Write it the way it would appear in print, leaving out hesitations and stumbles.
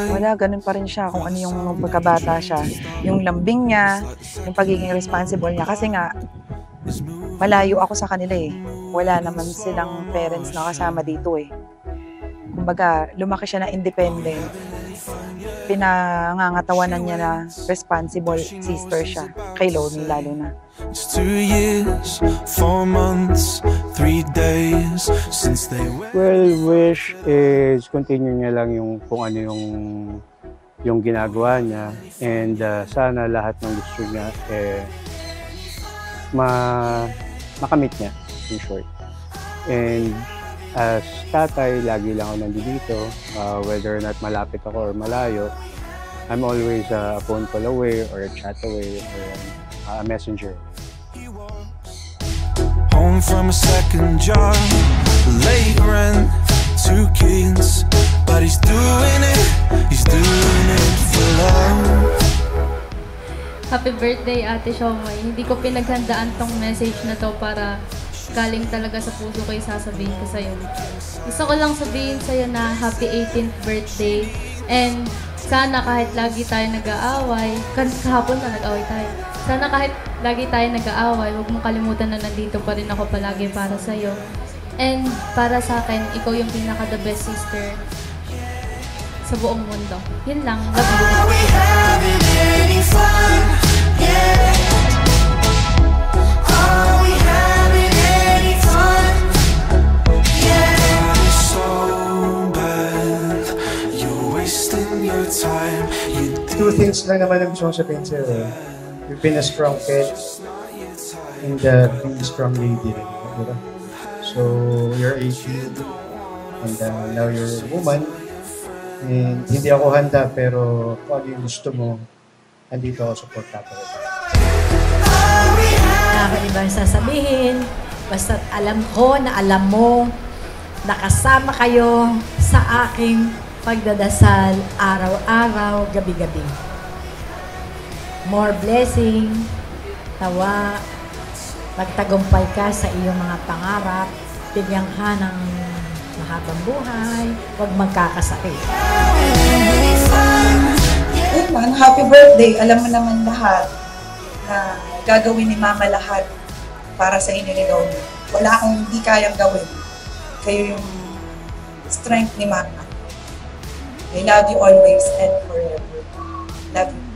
Wala, ganun pa rin siya kung ano yung nung pagkabata siya. Yung lambing niya, yung pagiging responsible niya. Kasi nga, malayo ako sa kanila eh. Wala naman silang parents na kasama dito eh. Kumbaga, lumaki siya na independent. Pinangangatawanan niya na responsible sister siya. Kay Lomi lalo na. It's 2 years, 4 months, 3 days since they went. Well, wish is continue niya lang yung kung ano yung ginagawa niya, and sana lahat ng gusto niya makamit niya, in short. And as tatay, lagi lang ako nandito, whether or not malapit ako or malayo, I'm always a phone call away or a chat away or a messenger. Home from a second job, late rent, 2 kids, but he's doing it for love. Happy birthday, Ate Siomai. Hindi ko pinaghandaan tong message na to para galing talaga sa puso ko sasabihin ko sa'yo. Gusto ko lang sabihin sa'yo na happy 18th birthday, and sana kahit lagi tayo nag-aaway, kahapon na nag-aaway tayo, sana kahit lagi tayo nag-aaway, huwag mong kalimutan na nandito pa rin ako palagi para sa'yo. And para sa akin, ikaw yung pinaka-the best sister sa buong mundo. Yun lang. Love you. Two things lang naman ang gusto kong sabihin sa'yo. You've been a strong kid and being a strong lady rin. Diba? So, you're 18 and now you're a woman. And hindi ako handa, pero kung ano yung gusto mo, andito ako support ka pa rin. Nakakaiba yung sasabihin, basta alam ko na alam mo, nakasama kayo sa aking pagdadasal araw-araw, gabi-gabi. More blessing, tawa, magtagumpay ka sa iyong mga pangarap, bigyan ka ng mahabang buhay, huwag magkakasakit. Man, happy birthday. Alam mo naman lahat na gagawin ni Mama lahat para sa inyo ni Lomi. Wala akong hindi kayang gawin. Kayo yung strength ni Mama. I love you always and forever. Love you.